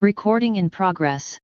Recording in progress.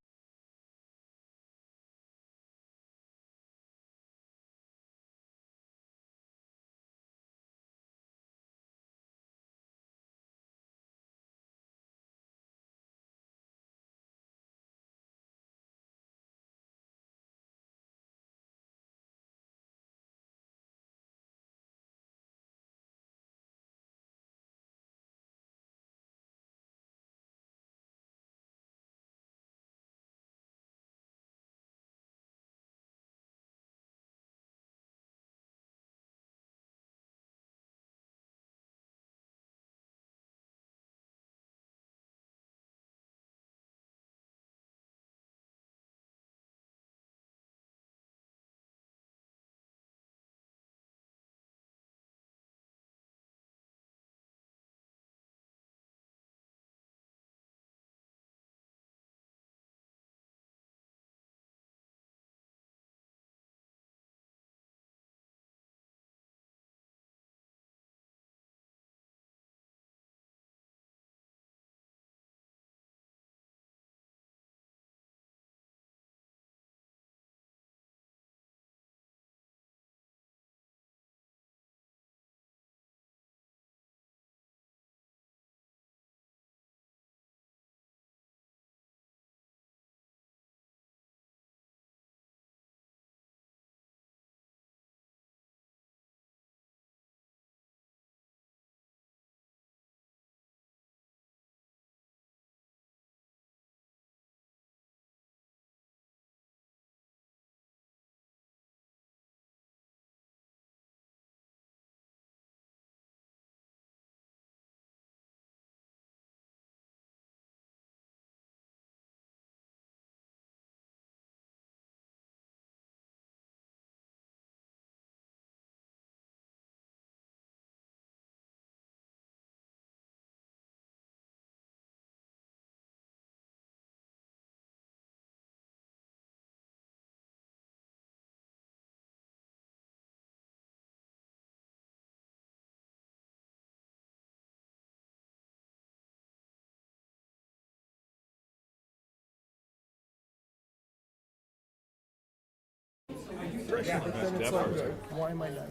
Why am I not?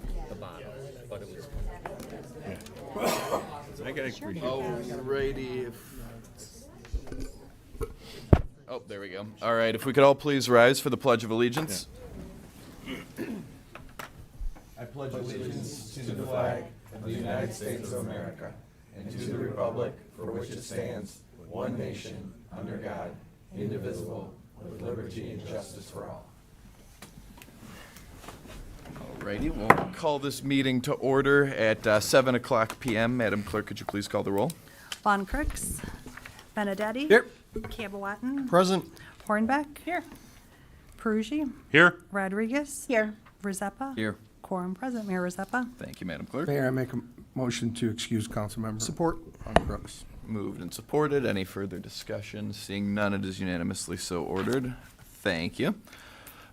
I gotta appreciate that. Alrighty. Oh, there we go. All right, if we could all please rise for the Pledge of Allegiance. I pledge allegiance to the flag of the United States of America and to the republic for which it stands, one nation, under God, indivisible, with liberty and justice for all. Alrighty, we'll call this meeting to order at 7 o'clock p.m. Madam Clerk, could you please call the roll? Von Crooks. Benedetti. Here. Cabawatan. Present. Hornbeck. Here. Perugi. Here? Rodriguez. Here. Rizeppa. Here. Quorum present. Mayor Rizeppa. Thank you, Madam Clerk. Mayor, I make a motion to excuse council member. Support. On Crooks. Moved and supported. Any further discussion? Seeing none, it is unanimously so ordered. Thank you.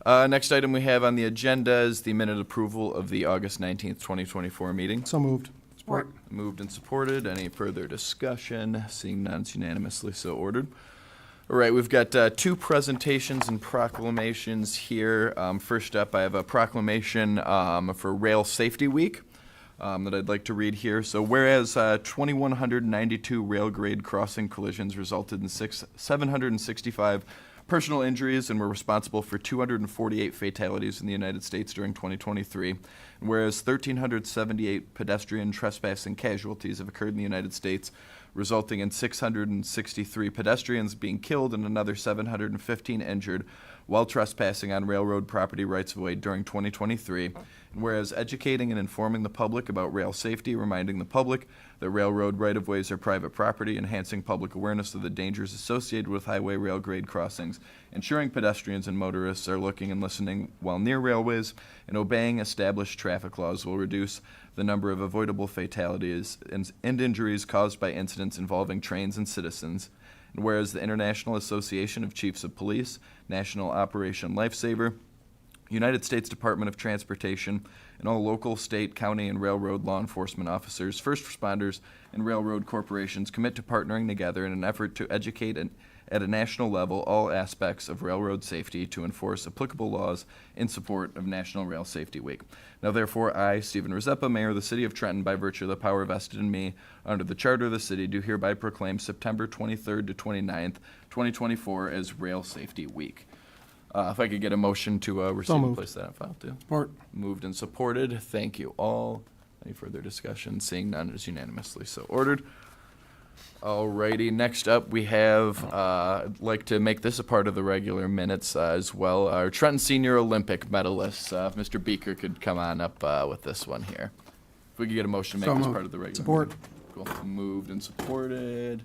Next item we have on the agenda is the minute approval of the August 19th, 2024 meeting. So moved. Support. Moved and supported. Any further discussion? Seeing none, it's unanimously so ordered. All right, we've got two presentations and proclamations here. First up, I have a proclamation for Rail Safety Week that I'd like to read here. So whereas 2,192 rail grade crossing collisions resulted in 765 personal injuries and were responsible for 248 fatalities in the United States during 2023, and whereas 1,378 pedestrian trespassing casualties have occurred in the United States, resulting in 663 pedestrians being killed and another 715 injured while trespassing on railroad property rights-of-way during 2023. And whereas educating and informing the public about rail safety, reminding the public that railroad right-of-ways are private property, enhancing public awareness of the dangers associated with highway rail grade crossings, ensuring pedestrians and motorists are looking and listening while near railways, and obeying established traffic laws will reduce the number of avoidable fatalities and injuries caused by incidents involving trains and citizens. And whereas the International Association of Chiefs of Police, National Operation Lifesaver, United States Department of Transportation, and all local, state, county, and railroad law enforcement officers, first responders, and railroad corporations commit to partnering together in an effort to educate at a national level all aspects of railroad safety to enforce applicable laws in support of National Rail Safety Week. Now therefore, I, Stephen Rizeppa, Mayor of the City of Trenton, by virtue of the power vested in me under the Charter of the City, do hereby proclaim September 23rd to 29th, 2024 as Rail Safety Week. If I could get a motion to receive and moved. place that on file too. Support. Moved and supported. Thank you all. Any further discussion? Seeing none, it is unanimously so ordered. Alrighty, next up we have, I'd like to make this a part of the regular minutes as well, our Trenton Senior Olympic medalists. If Mr. Beaker could come on up with this one here. If we could get a motion to So make this moved. part of the regular. Support. Meeting. Cool. Moved and supported.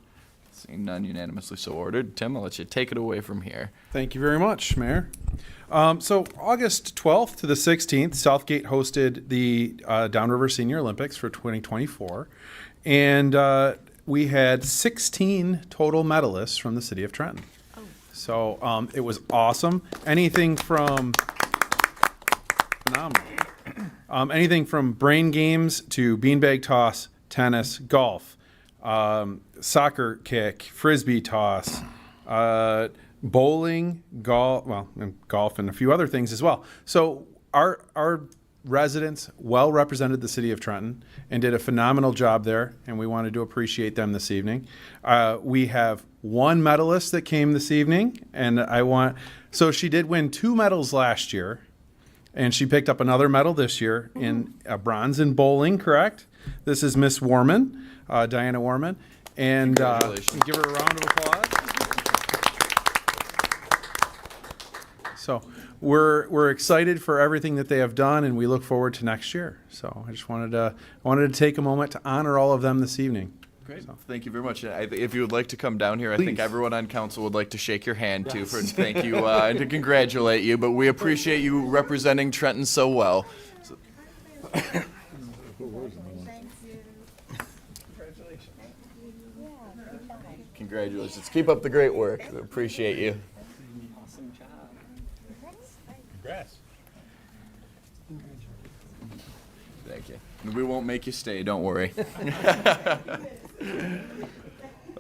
Seeing none, unanimously so ordered. Tim, I'll let you take it away from here. Thank you very much, Mayor. So August 12th to the 16th, Southgate hosted the Downriver Senior Olympics for 2024. And we had 16 total medalists from the city of Trenton. So it was awesome. Anything from phenomenal. Anything from brain games to beanbag toss, tennis, golf, soccer kick, frisbee toss, bowling, golf, and a few other things as well. So our residents well represented the city of Trenton and did a phenomenal job there, and we wanted to appreciate them this evening. We have one medalist that came this evening, and so she did win 2 medals last year, and she picked up another medal this year in a bronze in bowling, correct? This is Miss Warman, Diana Warman, and Congratulations. give her a round of applause. So we're excited for everything that they have done, and we look forward to next year. So I just wanted to take a moment to honor all of them this evening. Great. Thank you very much. If you would like to come down here, I think Please. everyone on council would like to shake your hand too for thank you and to congratulate you. But we appreciate you representing Trenton so well. So- Congratulations. Keep up the great work. We appreciate you. Congrats. Thank you. We won't make you stay, don't worry.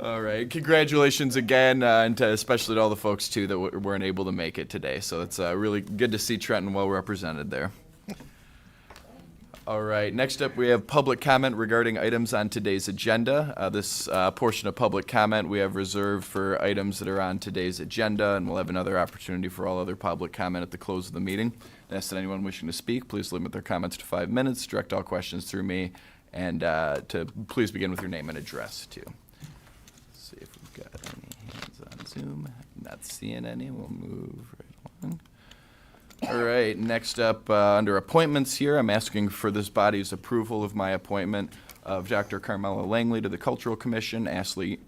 All right. Congratulations again, and especially to all the folks, too, that weren't able to make it today. So it's really good to see Trenton well represented there. All right. Next up, we have public comment regarding items on today's agenda. This portion of public comment we have reserved for items that are on today's agenda, and we'll have another opportunity for all other public comment at the close of the meeting. I ask that anyone wishing to speak, please limit their comments to 5 minutes, direct all questions through me, and to please begin with your name and address, too. Let's see if we've got any hands on Zoom. Not seeing any. We'll move right along. All right, next up, under appointments here, I'm asking for this body's approval of my appointment of Dr. Carmela Langley to the Cultural Commission, Ashley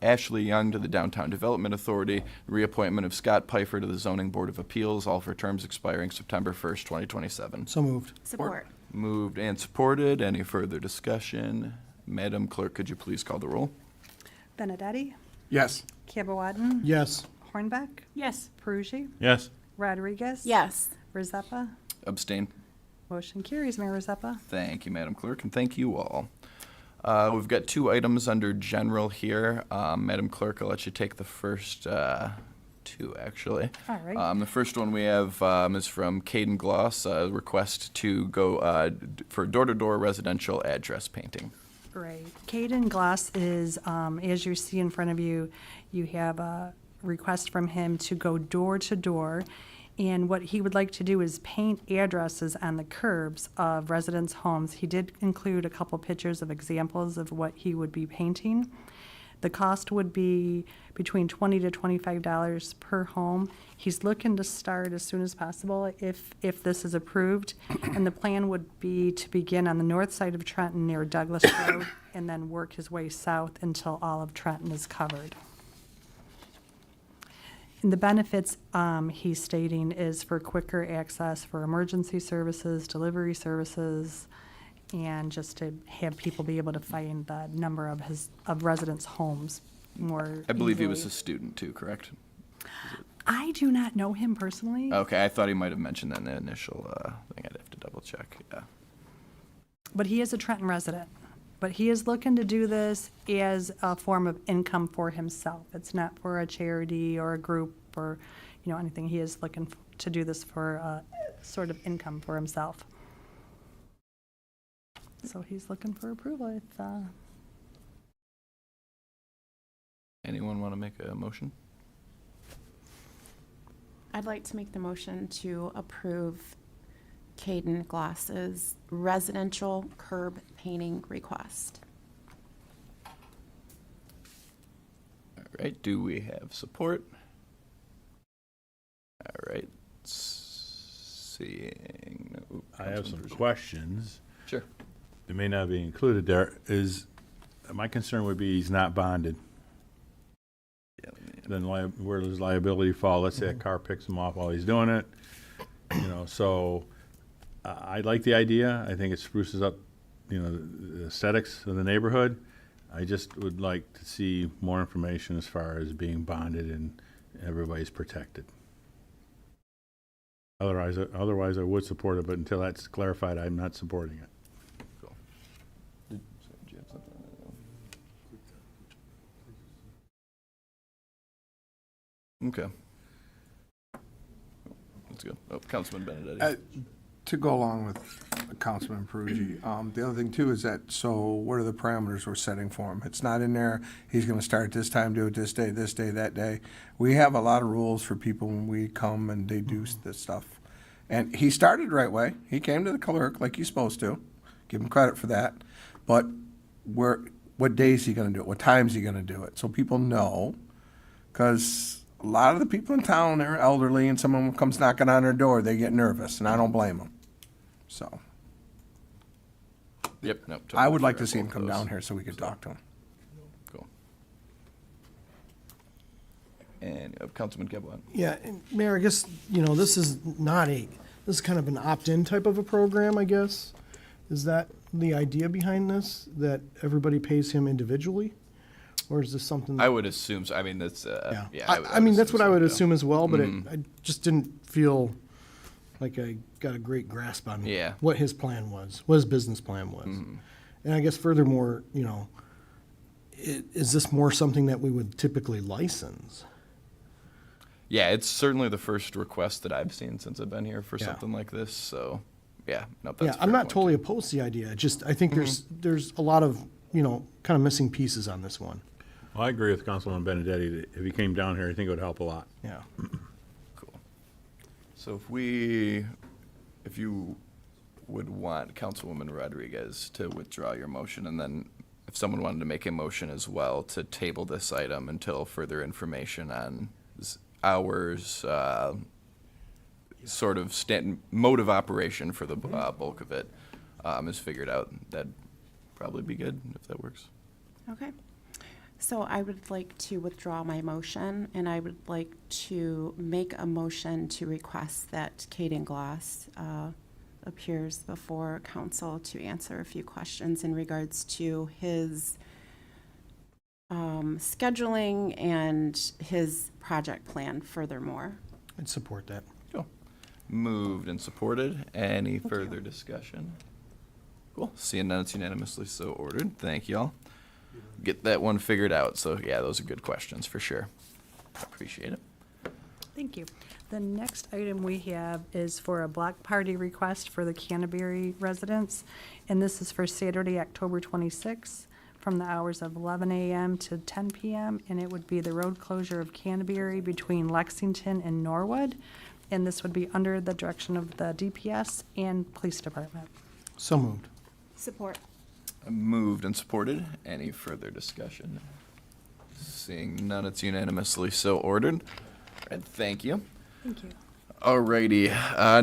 Young to the Downtown Development Authority, reappointment of Scott Pfeiffer to the Zoning Board of Appeals, all for terms expiring September 1st, 2027. So moved. Support. Moved and supported. Any further discussion? Madam Clerk, could you please call the roll? Benedetti? Yes. Cabawadden? Yes. Hornbeck? Yes. Perugi? Yes. Rodriguez? Yes. Rizeppa? Abstain. Motion carries, Mayor Rizeppa. Thank you, Madam Clerk, and thank you all. We've got 2 items under general here. Madam Clerk, I'll let you take the first 2, actually. All right. The first one we have is from Caden Gloss, a request to go for door-to-door residential address painting. Right. Caden Glass is, as you see in front of you, you have a request from him to go door to door. And what he would like to do is paint addresses on the curbs of residents' homes. He did include a couple pictures of examples of what he would be painting. The cost would be between $20 to $25 per home. He's looking to start as soon as possible if this is approved. And the plan would be to begin on the north side of Trenton near Douglas Road and then work his way south until all of Trenton is covered. And the benefits he's stating is for quicker access for emergency services, delivery services, and just to have people be able to find the number of residents' homes more I believe he was easily. a student, too, correct? I do not know him personally. Okay, I thought he might have mentioned that in the initial thing. I'd have to double check. Yeah. But he is a Trenton resident. But he is looking to do this as a form of income for himself. It's not for a charity or a group or, anything. He is looking to do this for a sort of income for himself. So he's looking for approval. It's, Anyone want to make a motion? I'd like to make the motion to approve Caden Glass's residential curb painting request. All right, do we have support? All right, seeing. I have some Councilman Boucher. questions Sure. that may not be included there. My concern would be he's not bonded. Yeah, let me- Then where does liability fall? Let's say a car picks him off while he's doing it. So I like the idea. I think it spruces up, the aesthetics of the neighborhood. I just would like to see more information as far as being bonded and everybody's protected. Otherwise I would support it, but until that's clarified, I'm not supporting it. Cool. Did you have something? Okay. Let's go. Oh, Councilman Benedetti. To go along with Councilman Peruggi, the other thing too is that, so what are the parameters we're setting for him? It's not in there, he's gonna start this time, do it this day, that day. We have a lot of rules for people when we come and they do this stuff. And he started the right way. He came to the clerk like he's supposed to. Give him credit for that. But what day is he gonna do it? What time is he gonna do it? So people know, because a lot of the people in town, they're elderly, and someone comes knocking on their door, they get nervous, and I don't blame them. So, Yep, no. I would like totally to see him fair. come Both down those. here so we could talk to him. Cool. And Councilman Kebwan. Yeah, and Mayor, I guess, this is this is kind of an opt-in type of a program, I guess. Is that the idea behind this, that everybody pays him individually? Or is this something? I would assume so. I mean, that's, Yeah, yeah. I mean, that's what I would yeah. assume as well, but Mhm. I just didn't feel like I got a great grasp on Yeah. what his plan was, what his business plan was. Mm-hmm. And I guess furthermore, is this more something that we would typically license? Yeah, it's certainly the first request that I've seen since I've been here for Yeah. something like this, so, yeah. No, that's Yeah, a I'm fair not point. totally opposed to the idea, just, I think there's a lot of, kind of missing pieces on this one. Well, I agree with Councilman Benedetti that if he came down here, I think it would help a lot. Yeah. Cool. So if you would want Councilwoman Rodriguez to withdraw your motion, and then if someone wanted to make a motion as well to table this item until further information on hours, sort of mode of operation for the bulk of it is figured out, that'd probably be good, if that works. Okay. So I would like to withdraw my motion, and I would like to make a motion to request that Caden Glass appears before council to answer a few questions in regards to his scheduling and his project plan furthermore. I'd support that. Cool. Moved and supported. Any further discussion? Cool. Seeing none, it's unanimously so ordered. Thank you all. Get that one figured out. So yeah, those are good questions for sure. Appreciate it. Thank you. The next item we have is for a block party request for the Canterbury residents, and this is for Saturday, October 26th, from the hours of 11 a.m. to 10 p.m., and it would be the road closure of Canterbury between Lexington and Norwood, and this would be under the direction of the DPS and Police Department. So moved. Support. Moved and supported. Any further discussion? Seeing none, it's unanimously so ordered. And thank you. Thank you. Alrighty,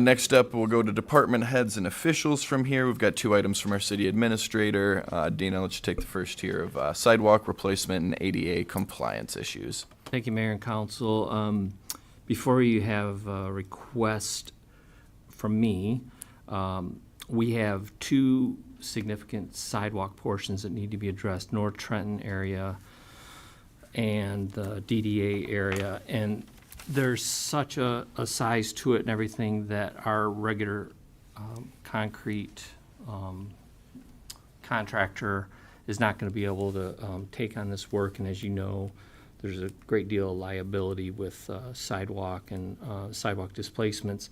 next up, we'll go to department heads and officials from here. We've got two items from our city administrator. Dina, let's take the first here of sidewalk replacement and ADA compliance issues. Thank you, Mayor and Council. Before you have a request from me, we have two significant sidewalk portions that need to be addressed, North Trenton area and the DDA area. And there's such a size to it and everything that our regular concrete contractor is not going to be able to take on this work, and as you know, there's a great deal of liability with sidewalk and sidewalk displacements.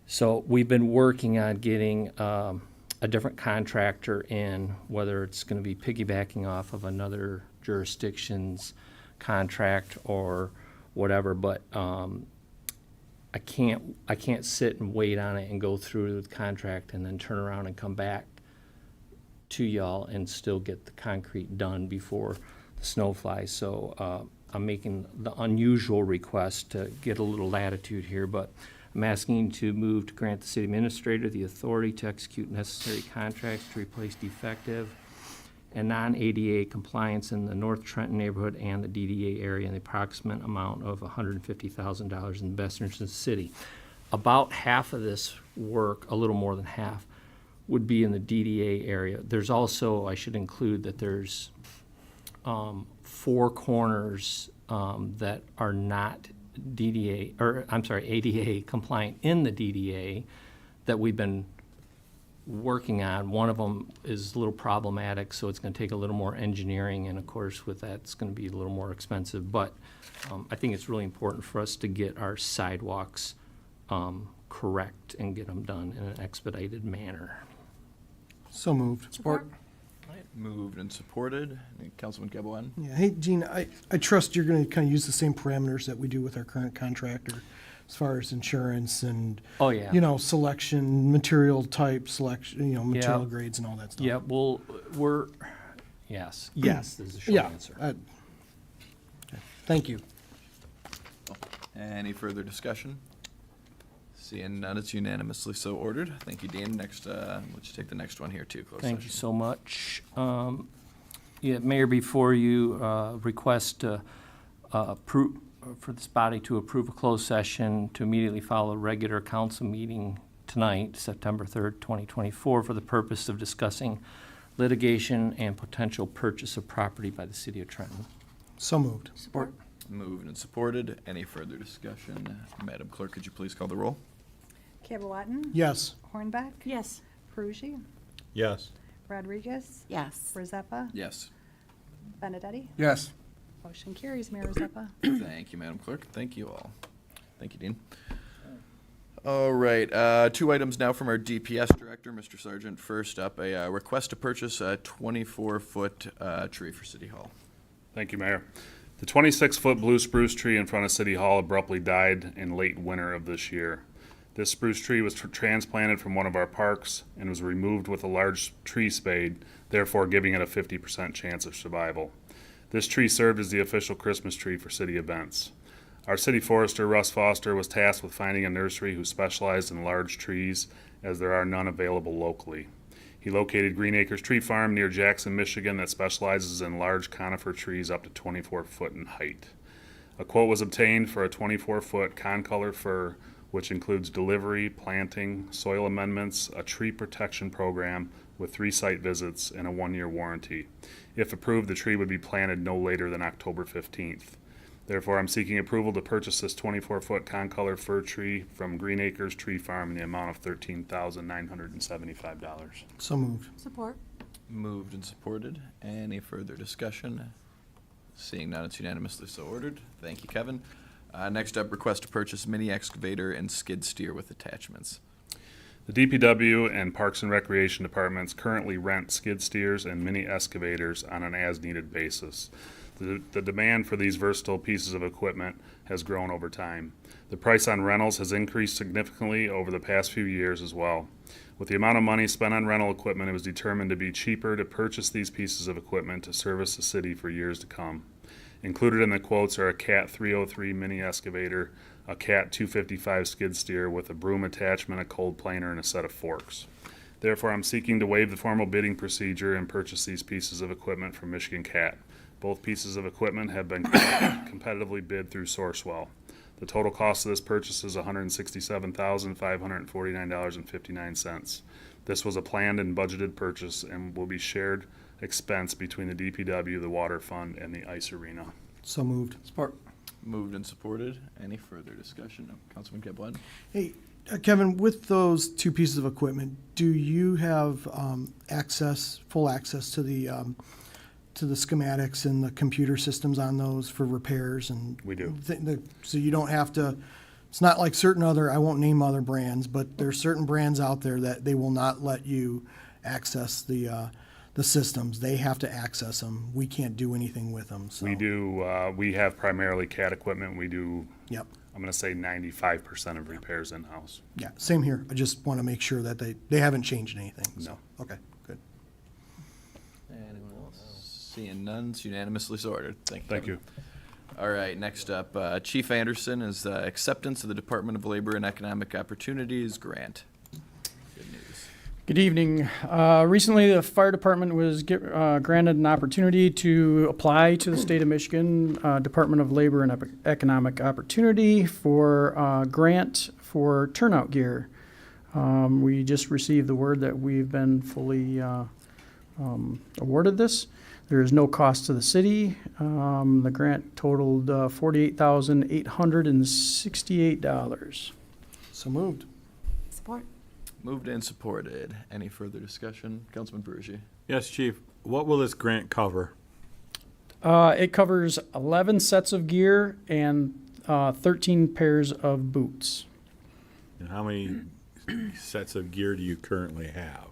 So we've been working on getting a different contractor in, whether it's going to be piggybacking off of another jurisdiction's contract or whatever, but I can't sit and wait on it and go through the contract and then turn around and come back to y'all and still get the concrete done before the snow flies. So I'm making the unusual request to get a little latitude here, but I'm asking to move to grant the city administrator the authority to execute necessary contracts to replace defective and non-ADA compliance in the North Trenton neighborhood and the DDA area in the approximate amount of $150,000 in the best interest of the city. About half of this work, a little more than half, would be in the DDA area. There's also, I should include that there's 4 corners that are not ADA compliant in the DDA that we've been working on. One of them is a little problematic, so it's going to take a little more engineering, and of course with that it's going to be a little more expensive, but I think it's really important for us to get our sidewalks correct and get them done in an expedited manner. So moved. Support. Moved and supported. Councilman Caboan? Yeah, hey, Gene, I trust you're gonna kind of use the same parameters that we do with our current contractor as far as insurance and, Oh, yeah. you know, selection, material type selection, you know, material Yeah. grades and all that stuff. Yeah, well, yes is the short Yeah. answer. Okay. Thank you. Any further discussion? Seeing none, it's unanimously so ordered. Thank you, Dean. Next, let's take the next one here too. Closed Thank you session. so much. Yeah, Mayor, before you request for this body to approve a closed session to immediately follow a regular council meeting tonight, September 3rd, 2024, for the purpose of discussing litigation and potential purchase of property by the city of Trenton. So moved. Support. Moved and supported. Any further discussion? Madam Clerk, could you please call the roll? Cablewatten? Yes. Hornbeck? Yes. Perugi? Yes. Rodriguez? Yes. Rezepa? Yes. Benedetti? Yes. Motion carries, Mayor Rezepa. Thank you, Madam Clerk. Thank you all. Thank you, Dean. All right, 2 items now from our DPS Director, Mr. Sargent. First up, a request to purchase a 24-foot tree for City Hall. Thank you, Mayor. The 26-foot blue spruce tree in front of City Hall abruptly died in late winter of this year. This spruce tree was transplanted from one of our parks and was removed with a large tree spade, therefore giving it a 50% chance of survival. This tree served as the official Christmas tree for city events. Our city forester, Russ Foster, was tasked with finding a nursery who specialized in large trees, as there are none available locally. He located Green Acres Tree Farm near Jackson, Michigan, that specializes in large conifer trees up to 24 foot in height. A quote was obtained for a 24-foot concolor fir, which includes delivery, planting, soil amendments, a tree protection program with 3 site visits, and a 1-year warranty. If approved, the tree would be planted no later than October 15th. Therefore, I'm seeking approval to purchase this 24-foot concolor fir tree from Green Acres Tree Farm in the amount of $13,975. So moved. Support. Moved and supported. Any further discussion? Seeing none, it's unanimously so ordered. Thank you, Kevin. Next up, request to purchase mini excavator and skid steer with attachments. The DPW and Parks and Recreation Departments currently rent skid steers and mini excavators on an as-needed basis. The demand for these versatile pieces of equipment has grown over time. The price on rentals has increased significantly over the past few years as well. With the amount of money spent on rental equipment, it was determined to be cheaper to purchase these pieces of equipment to service the city for years to come. Included in the quotes are a CAT 303 mini excavator, a CAT 255 skid steer with a broom attachment, a cold planer, and a set of forks. Therefore, I'm seeking to waive the formal bidding procedure and purchase these pieces of equipment from Michigan CAT. Both pieces of equipment have been competitively bid through Sourcewell. The total cost of this purchase is $167,549.59. This was a planned and budgeted purchase and will be shared expense between the DPW, the Water Fund, and the Ice Arena. So moved. Support. Moved and supported. Any further discussion? No. Councilman Kaplan? Hey, Kevin, with those two pieces of equipment, do you have full access to the schematics and the computer systems on those for repairs and? We do. So you don't have to, it's not like certain other, I won't name other brands, but there's certain brands out there that they will not let you access the systems. They have to access them. We can't do anything with them, so. We do, we have primarily CAD equipment. We do, Yep. I'm going to say 95% of repairs in-house. Yeah, same here. I just want to make sure that they haven't changed anything. so. No. Okay, good. Anyone else? Seeing none, it's unanimously so ordered. Thank you. Thank Kevin. you. All right, next up, Chief Anderson is acceptance of the Department of Labor and Economic Opportunities grant. Good news. Good evening. Recently, the fire department was granted an opportunity to apply to the state of Michigan Department of Labor and Economic Opportunity for a grant for turnout gear. We just received the word that we've been fully awarded this. There is no cost to the city. The grant totaled $48,868. So moved. Support. Moved and supported. Any further discussion? Councilman Perugia? Yes, Chief. What will this grant cover? It covers 11 sets of gear and 13 pairs of boots. And how many sets of gear do you currently have?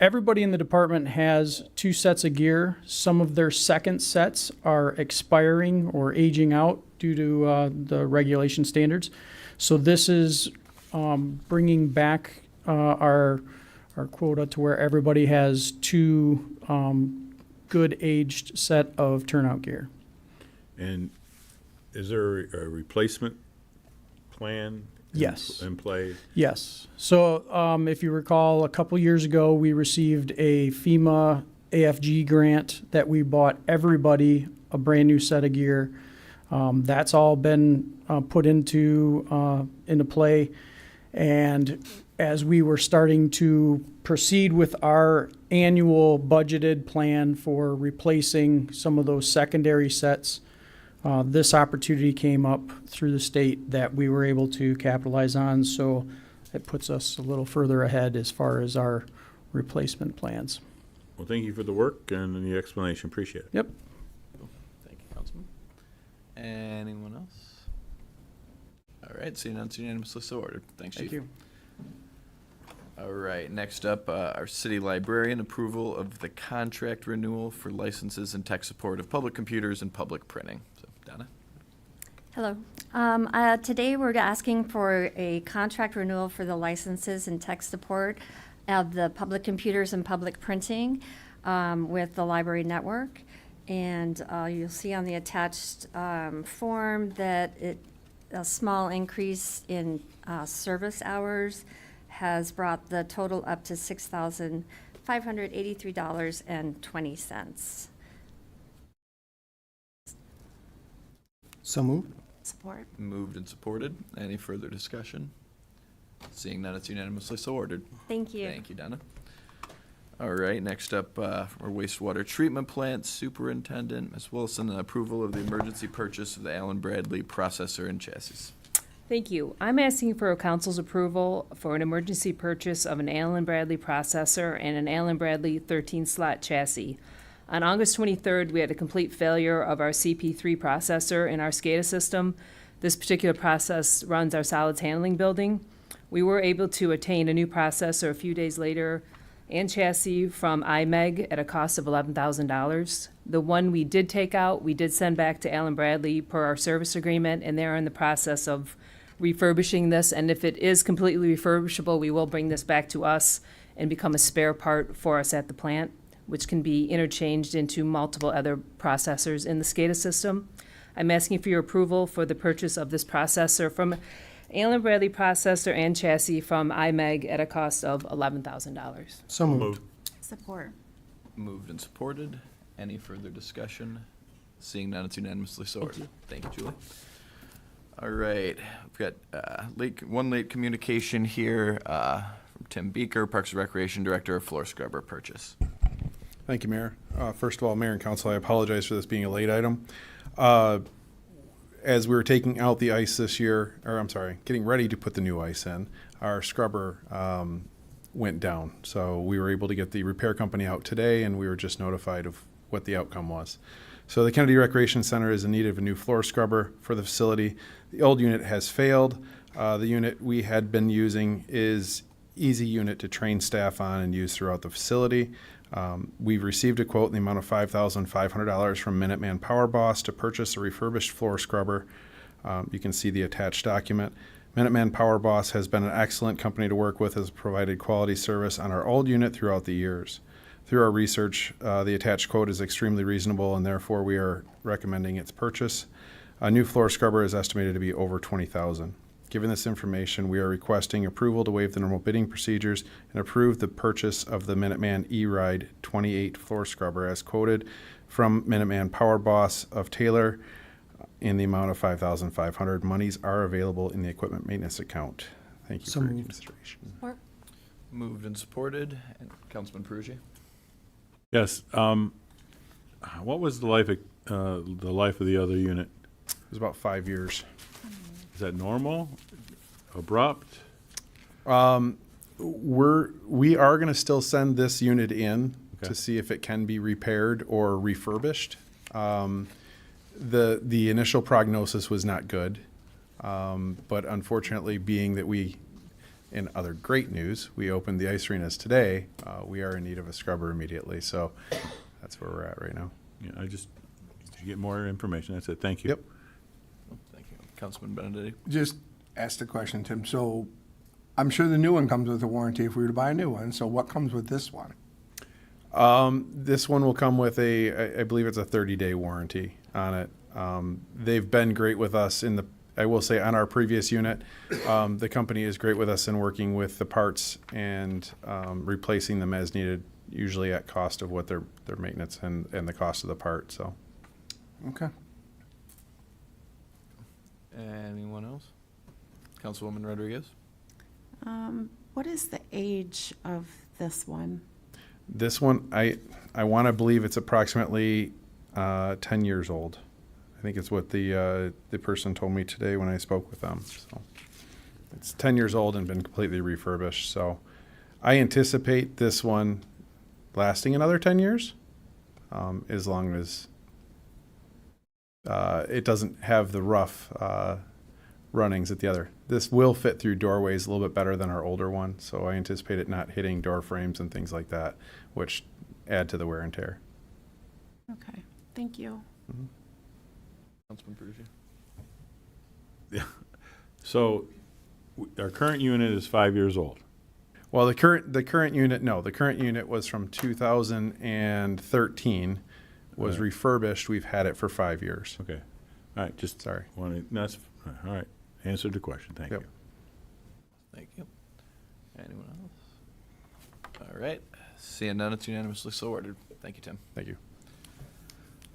Everybody in the department has 2 sets of gear. Some of their second sets are expiring or aging out due to the regulation standards. So this is bringing back our quota to where everybody has 2 good aged set of turnout gear. And is there a replacement plan? Yes. In play? Yes. So if you recall, a couple years ago, we received a FEMA AFG grant that we bought everybody a brand new set of gear. That's all been put into play. And as we were starting to proceed with our annual budgeted plan for replacing some of those secondary sets, this opportunity came up through the state that we were able to capitalize on, so it puts us a little further ahead as far as our replacement plans. Well, thank you for the work and the explanation. Appreciate it. Yep. Thank you, Councilman. Anyone else? All right, seeing none, it's unanimously so ordered. Thanks, Chief. Thank you. All right, next up, our city librarian, approval of the contract renewal for licenses and tech support of public computers and public printing. So, Donna? Hello. Today we're asking for a contract renewal for the licenses and tech support of the public computers and public printing with the library network. And you'll see on the attached form that a small increase in service hours has brought the total up to $6,583.20. So moved. Support. Moved and supported. Any further discussion? Seeing none, it's unanimously so ordered. Thank you. Thank you, Donna. All right, next up, our wastewater treatment plant superintendent, Ms. Wilson, approval of the emergency purchase of the Allen Bradley processor and chassis. Thank you. I'm asking for council's approval for an emergency purchase of an Allen Bradley processor and an Allen Bradley 13-slot chassis. On August 23rd, we had a complete failure of our CP3 processor in our SCADA system. This particular process runs our solids handling building. We were able to attain a new processor a few days later and chassis from IMEG at a cost of $11,000. The one we did take out, we did send back to Allen Bradley per our service agreement, and they're in the process of refurbishing this. And if it is completely refurbishable, we will bring this back to us and become a spare part for us at the plant, which can be interchanged into multiple other processors in the SCADA system. I'm asking for your approval for the purchase of this processor from Allen Bradley processor and chassis from IMEG at a cost of $11,000. So moved. Support. Moved and supported. Any further discussion? Seeing none, it's unanimously so ordered. Thank you, Julie. All right, we've got one late communication here from Tim Beaker, Parks and Recreation Director of Floor Scrubber Purchase. Thank you, Mayor. First of all, Mayor and Council, I apologize for this being a late item. As we were taking out the ice this year, or I'm sorry, getting ready to put the new ice in, our scrubber went down. So we were able to get the repair company out today, and we were just notified of what the outcome was. So the Kennedy Recreation Center is in need of a new floor scrubber for the facility. The old unit has failed. The unit we had been using is easy unit to train staff on and use throughout the facility. We've received a quote in the amount of $5,500 from Minuteman Power Boss to purchase a refurbished floor scrubber. You can see the attached document. Minuteman Power Boss has been an excellent company to work with, has provided quality service on our old unit throughout the years. Through our research, the attached quote is extremely reasonable, and therefore we are recommending its purchase. A new floor scrubber is estimated to be over $20,000. Given this information, we are requesting approval to waive the normal bidding procedures and approve the purchase of the Minuteman E-Ride 28 floor scrubber as quoted from Minuteman Power Boss of Taylor in the amount of $5,500. Monies are available in the equipment maintenance account. Thank you So for your moved. consideration. Moved and supported. And Councilman Peruggi? Yes. What was the life of the other unit? It was about 5 years. Is that normal? Abrupt? We are going to still send this unit in Okay. to see if it can be repaired or refurbished. The initial prognosis was not good, but unfortunately, being that in other great news, we opened the ice arenas today, we are in need of a scrubber immediately. So that's where we're at right now. Yeah, to get more information. That's it. Thank you. Yep. Thank you. Councilman Benedetti? Just ask the question, Tim. So I'm sure the new one comes with a warranty if we were to buy a new one. So what comes with this one? This one will come with I believe it's a 30-day warranty on it. They've been great with us I will say on our previous unit, the company is great with us in working with the parts and replacing them as needed, usually at cost of what their maintenance and the cost of the part. So, Okay. Anyone else? Councilwoman Rodriguez? What is the age of this one? this one, I want to believe it's approximately 10 years old. I think it's what the person told me today when I spoke with them. So it's 10 years old and been completely refurbished. So I anticipate this one lasting another 10 years, as long as it doesn't have the rough runnings at the other. This will fit through doorways a little bit better than our older one, so I anticipate it not hitting door frames and things like that, which add to the wear and tear. Okay, thank you. Mm-hmm. Councilman Peruggi? Yeah. So our current unit is 5 years old. Well, the current unit was from 2013, was Right. refurbished. We've had it for 5 years. Okay. All right, just Sorry. that's, all right. Answered the question. Thank Yep. you. Thank you. Anyone else? All right. Seeing none, it's unanimously so ordered. Thank you, Tim. Thank you.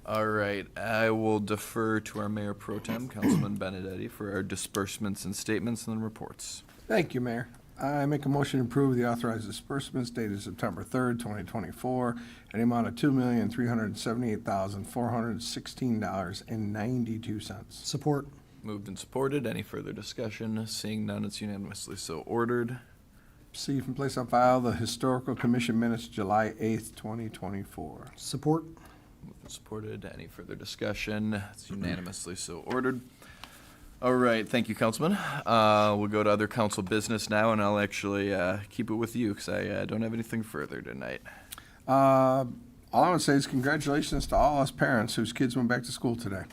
All right. I will defer to our Mayor Pro Tem, Councilman Benedetti, for our disbursements and statements and then reports. Thank you, Mayor. I make a motion to approve the authorized disbursements dated September 3rd, 2024, in the amount of $2,378,416.92. Support. Moved and supported. Any further discussion? Seeing none, it's unanimously so ordered. Receive and place on file the Historical Commission minutes, July 8th, 2024. Support. Moved and supported. Any further discussion? It's unanimously so ordered. All right, thank you, Councilman. We'll go to other council business now, and I'll actually keep it with you because I don't have anything further tonight. All I want to say is congratulations to all us parents whose kids went back to school today.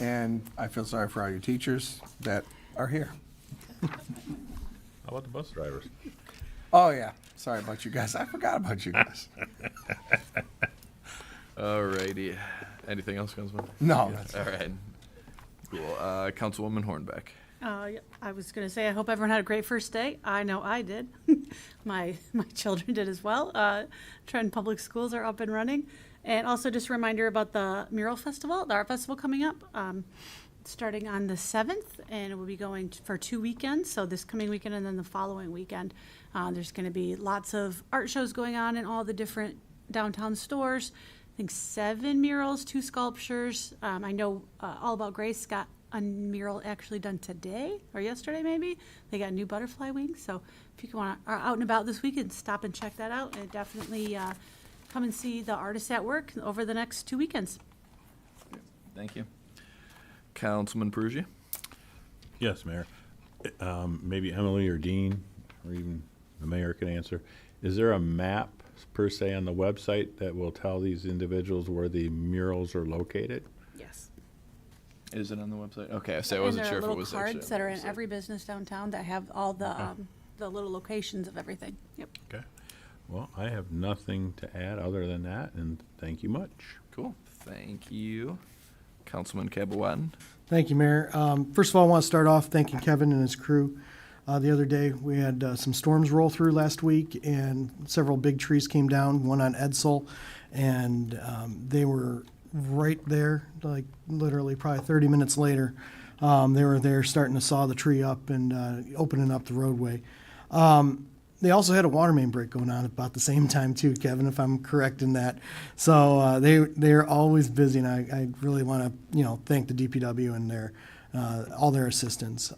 And I feel sorry for all your teachers that are here. How about the bus drivers? Oh, yeah. Sorry about you guys. I forgot about you guys. All righty. Anything else, Councilman? No, that's All right. Cool. Councilwoman Hornbeck. I was going to say, I hope everyone had a great first day. I know I did. My children did as well. Trenton Public Schools are up and running. And also just a reminder about the Mural Festival, the Art Festival coming up, starting on the 7th, and it will be going for 2 weekends, so this coming weekend and then the following weekend. There's going to be lots of art shows going on in all the different downtown stores, think 7 murals, 2 sculptures. I know All About Grace got a mural actually done today or yesterday maybe. They got new butterfly wings. So if you are out and about this weekend, stop and check that out, and definitely come and see the artists at work over the next 2 weekends. Thank you. Councilman Perugia? Yes, Mayor. Maybe Emily or Dean, or even the mayor can answer. Is there a map per se on the website that will tell these individuals where the murals are located? Yes. Is it on the website? Okay, so I wasn't sure if it was there are actually little cards on that the are in website. every business downtown that have all the little locations of everything. Yep. Okay. Well, I have nothing to add other than that, and thank you much. Cool. Thank you. Councilman Cabawatton? Thank you, Mayor. First of all, I want to start off thanking Kevin and his crew. The other day, we had some storms roll through last week, and several big trees came down, one on Edsel, and they were right there, like literally probably 30 minutes later. They were there starting to saw the tree up and opening up the roadway. They also had a water main break going on about the same time too, Kevin, if I'm correct in that. So they're always busy, and I really want to thank the DPW and their all their assistants.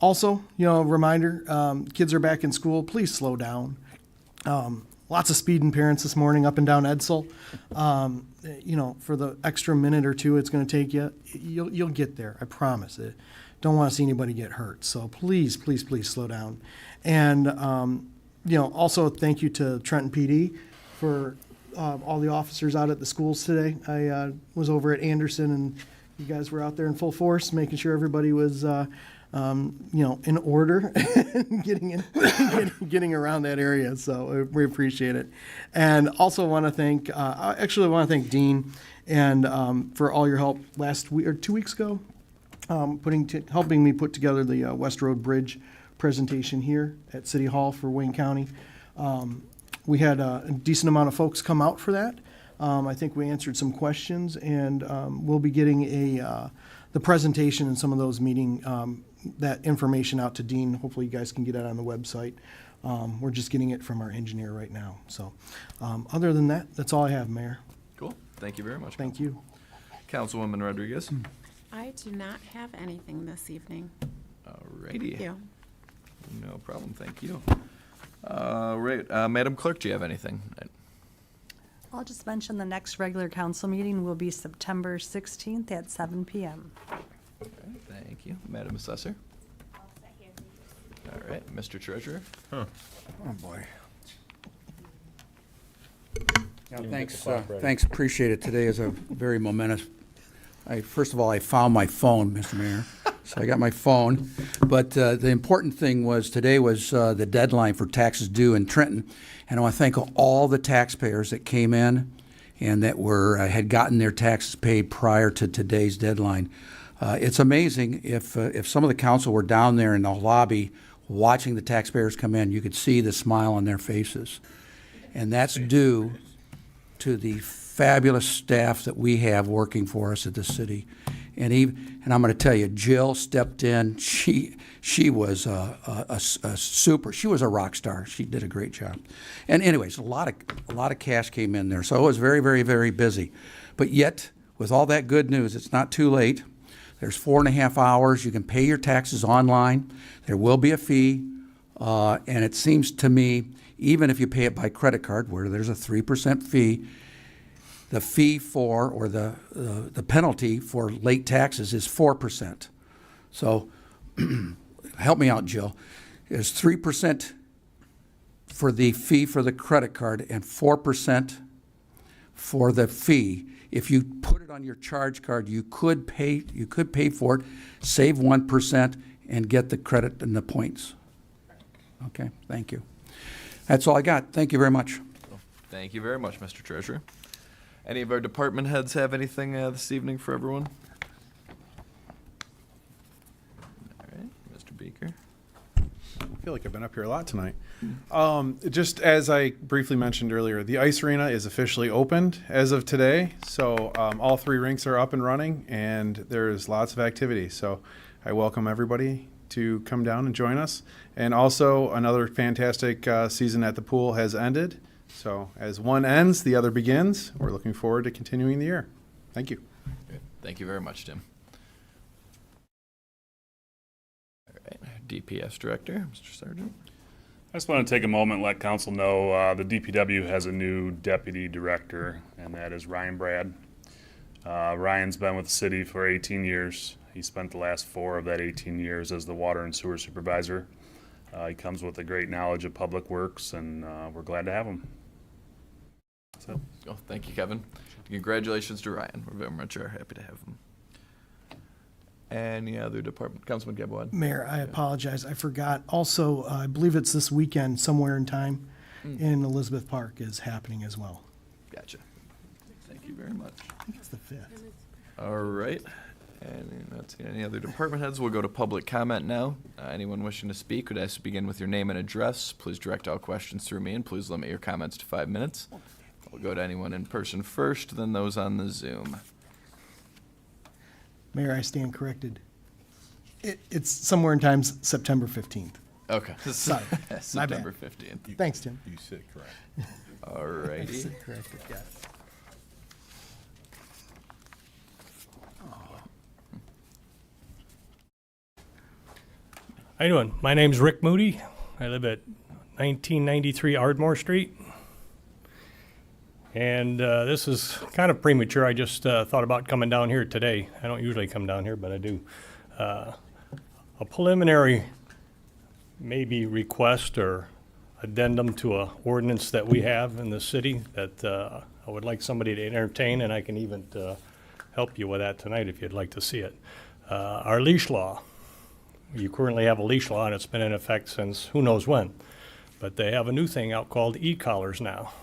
Also, reminder, kids are back in school. Please slow down. Lots of speeding parents this morning up and down Edsel. For the extra minute or two it's going to take you, you'll get there. I promise. Don't want to see anybody get hurt. So please, please, please slow down. And also thank you to Trenton PD for all the officers out at the schools today. I was over at Anderson, and you guys were out there in full force, making sure everybody was in order, getting around that area. So we appreciate it. And also want to thank, Dean and for all your help last week or 2 weeks ago, helping me put together the West Road Bridge presentation here at City Hall for Wayne County. We had a decent amount of folks come out for that. I think we answered some questions, and we'll be getting the presentation and some of those that information out to Dean. Hopefully you guys can get it on the website. We're just getting it from our engineer right now. So other than that, that's all I have, Mayor. Cool. Thank you very much. Thank you. Councilwoman Rodriguez? I do not have anything this evening. Alrighty. Thank you. No problem. Thank you. Right. Madam Clerk, do you have anything? I'll just mention the next regular council meeting will be September 16th at 7 p.m. Okay, thank you. Madam Assessor? All right. Mr. Treasurer? Oh, boy. Yeah, thanks, appreciate it. Today is a very momentous. First of all, I found my phone, Mr. Mayor, so I got my phone. But the important thing was today was the deadline for taxes due in Trenton, and I want to thank all the taxpayers that came in and that had gotten their taxes paid prior to today's deadline. It's amazing if some of the council were down there in the lobby watching the taxpayers come in, you could see the smile on their faces, and that's due to the fabulous staff that we have working for us at the city. And I'm going to tell you, Jill stepped in. She was a super. She was a rock star. She did a great job. And anyways, a lot of cash came in there, so it was very, very, very busy. But yet, with all that good news, it's not too late. There's 4.5 hours. You can pay your taxes online. There will be a fee, and it seems to me, even if you pay it by credit card, where there's a 3% fee, the fee for, or the penalty for late taxes is 4%. So help me out, Jill. There's 3% for the fee for the credit card and 4% for the fee. If you put it on your charge card, you could pay for it, save 1%, and get the credit and the points. Okay, thank you. That's all I got. Thank you very much. Thank you very much, Mr. Treasurer. Any of our department heads have anything this evening for everyone? All right, Mr. Beaker. I feel like I've been up here a lot tonight. Just as I briefly mentioned earlier, the ice arena is officially opened as of today. So all 3 rinks are up and running, and there's lots of activity. So I welcome everybody to come down and join us. And also, another fantastic season at the pool has ended. So as one ends, the other begins. We're looking forward to continuing the year. Thank you. Great. Thank you very much, Tim. All right, DPS Director, Mr. Sargent. I just want to take a moment and let council know the DPW has a new deputy director, and that is Ryan Brad. Ryan's been with the city for 18 years. He spent the last 4 of that 18 years as the water and sewer supervisor. He comes with a great knowledge of public works, and we're glad to have him. So, Oh, thank you, Kevin. Congratulations to Ryan. We're very much happy to have him. Any other department? Councilman Gaboid. Mayor, I apologize. I forgot. Also, I believe it's this weekend, somewhere in time, in Elizabeth Park is happening as well. Gotcha. Thank you very much. I think it's the 5th. All right. And not seeing any other department heads, we'll go to public comment now. Anyone wishing to speak would ask to begin with your name and address. Please direct all questions through me, and please limit your comments to 5 minutes. We'll go to anyone in person first, then those on the Zoom. Mayor, I stand corrected. It's somewhere in time, September 15th. Okay. Sorry. My September bad. 15th. Thanks, Tim. You said correct. All righty. Sit corrected, got it. How you doing? My name's Rick Moody. I live at 1993 Ardmore Street. And this is kind of premature. I just thought about coming down here today. I don't usually come down here, but I do. A preliminary maybe request or addendum to a ordinance that we have in the city that I would like somebody to entertain, and I can even help you with that tonight if you'd like to see it. Our leash law. You currently have a leash law, and it's been in effect since who knows when. But they have a new thing out called e-collars now.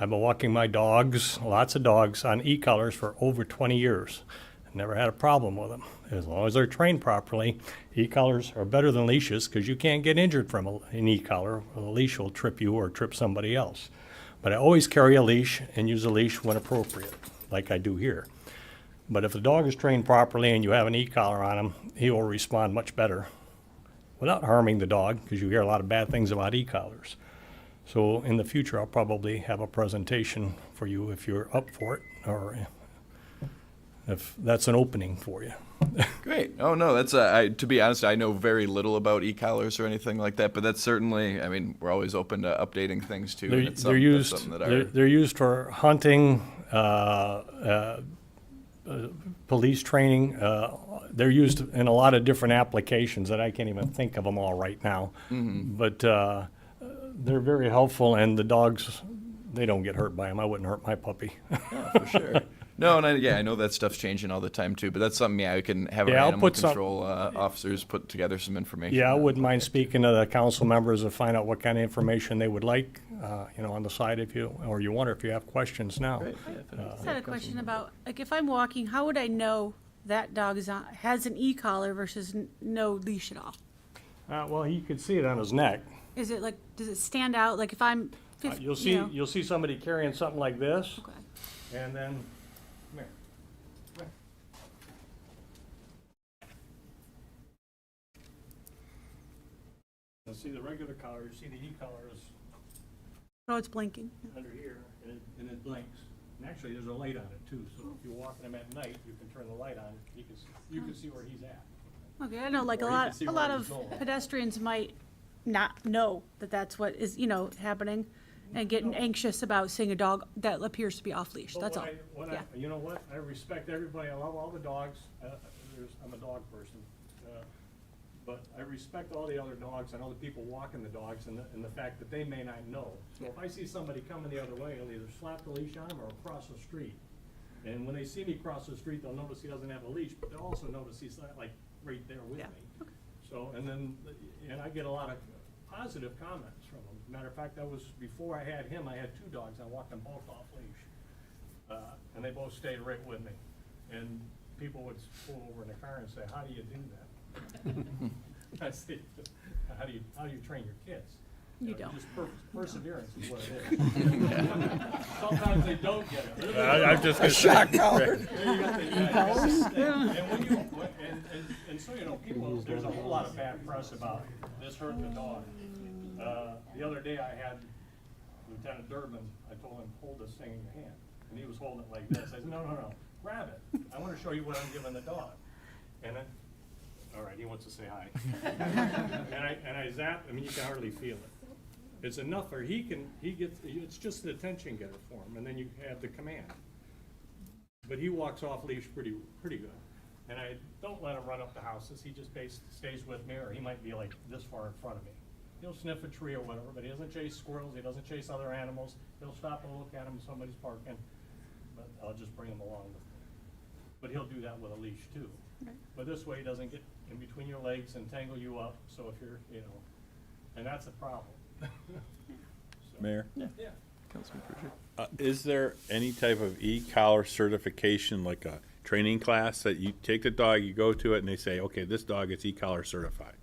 I've been walking my dogs, lots of dogs, on e-collars for over 20 years. I've never had a problem with them. As long as they're trained properly, e-collars are better than leashes because you can't get injured from an e-collar. A leash will trip you or trip somebody else. But I always carry a leash and use a leash when appropriate, like I do here. But if the dog is trained properly and you have an e-collar on him, he will respond much better without harming the dog, because you hear a lot of bad things about e-collars. So in the future, I'll probably have a presentation for you if you're up for it, or if that's an opening for you. Great. Oh, no, that's, to be honest, I know very little about e-collars or anything like that, but that's certainly, I mean, we're always open to updating things too. And it's They're used for hunting, police training. They're used in a lot of different applications that I can't even think of them all right now. Mm-hmm. But they're very helpful, and the dogs, they don't get hurt by them. I wouldn't hurt my puppy. Yeah, for sure. No, and I know that stuff's changing all the time too, but that's something, I can have our I'll animal put control officers put together some information. Yeah, I on wouldn't that. mind speaking to the council members to find out what kind of information they would like, on the side if you wonder if you have questions now. Great. Yeah, I just had a question about, like, if I'm walking, how would I know that dog has an e-collar versus no leash at all? Well, you could see it on his neck. Is it like, does it stand out? Like if I'm 50, You'll see somebody carrying something like this, Okay. and then, come here. Come here. You'll see the regular collar, you see the e-collar is Oh, it's blinking. under here, and it blinks. And actually, there's a light on it too, so if you're walking him at night, you can turn the light on, you can see where he's at. Okay, I know, like Or a you can lot, see a where lot he's of going. pedestrians might not know that that's what is, happening, and getting anxious about seeing a dog that appears to be off leash. But That's all. Yeah. You know what? I respect everybody. I love all the dogs. I'm a dog person. But I respect all the other dogs and all the people walking the dogs and the fact that they may not know. So if I see somebody coming the other way, I'll either slap the leash on him or cross the street. And when they see me cross the street, they'll notice he doesn't have a leash, but they'll also notice he's like right there with Yeah. me. So, and I get a lot of positive comments from them. Matter of fact, before I had him, I had 2 dogs. I walked them both off leash. And they both stayed right with me. And people would pull over in the car and say, "How do you do that?" I say, how do you train your kids? You know, don't. Just perseverance is what it is. Sometimes they don't get it. I'm just gonna shock say. collar. And so, people, there's a whole lot of bad press about this hurting the dog. The other day I had Lieutenant Durbin, I told him, hold this thing in your hand. And he was holding it like this. I said, no, grab it. I want to show you what I'm giving the dog. And then, all right, he wants to say hi. and I zap, I mean, you can hardly feel it. It's enough where he gets, it's just the attention getter for him, and then you have the command. But he walks off leash pretty good. And I don't let him run up the houses. He just stays with me, or he might be like this far in front of me. He'll sniff a tree or whatever, but he doesn't chase squirrels. He doesn't chase other animals. He'll stop and look at him when somebody's parking, but I'll just bring him along with me. But he'll do that with a leash too. Right. But this way he doesn't get in between your legs and tangle you up. So if you're, and that's a problem. So, Mayor? Yeah. Yeah. Councilman Pruitt. Is there any type of e-collar certification, like a training class that you take the dog, you go to it, and they say, okay, this dog is e-collar certified?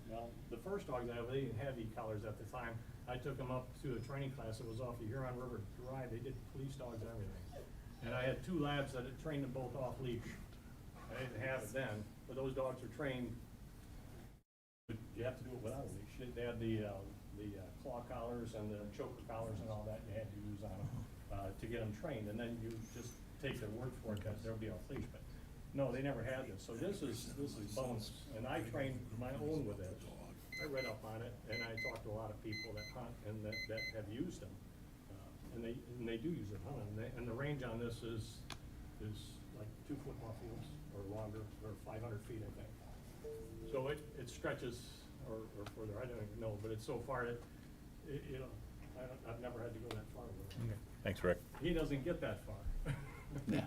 Well, the first dogs I have, they didn't have e-collars at the time. I took them up to a training class. It was off the Huron River Drive. They did police dogs and everything. And I had 2 labs that had trained them both off leash. I didn't have it then, but those dogs are trained. But you have to do it without a leash. They had the claw collars and the choker collars and all that you had to use on them to get them trained. And then you just take their word for it that they'll be off leash. But no, they never had this. So this is bonus. And I trained my own with it. I read up on it, and I talked to a lot of people that hunt and that have used them. And they do use it hunting. And the range on this is like 2 football fields or longer, or 500 feet, I think. So it stretches or further. I don't even know, but it's so far that I've never had to go that far with it. Thanks, Rick. He doesn't get that far. Yeah.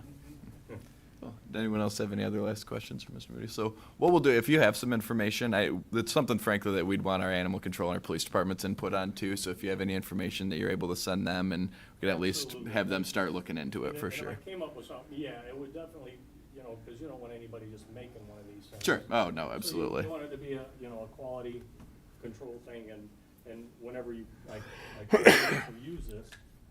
Well, does anyone else have any other last questions for Mr. Moody? So what we'll do, if you have some information, it's something, frankly, that we'd want our animal control and our police department's input on too. So if you have any information that you're able to send them, and we can at least Absolutely. have them start looking into it for And sure. if I came up with something, yeah, it would definitely, because you don't want anybody just making one of these things. Sure. Oh, no, So absolutely. you want it to be a quality control thing, and whenever you use this,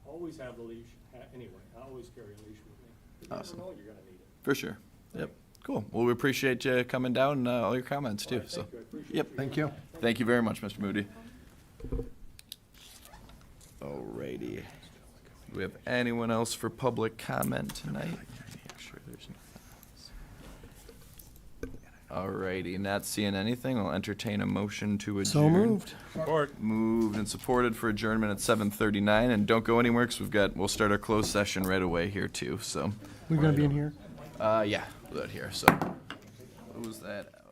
always have the leash anyway. I always carry a leash with me. You Awesome. never know you're gonna need it. For sure. Yep. Cool. Well, we appreciate you coming down and all your comments too. All right, So, thank you. I appreciate yep. your Thank you. Thank you very much, Mr. Moody. Alrighty. Do we have anyone else for public comment tonight? Make sure there's Alrighty, not seeing anything, I'll entertain a motion to adjourn. So moved. Support. Moved and supported for adjournment at 7:39, and don't go anywhere because we'll start our closed session right away here too, so. We're gonna be in here? Yeah, we'll do it here, so. What was that?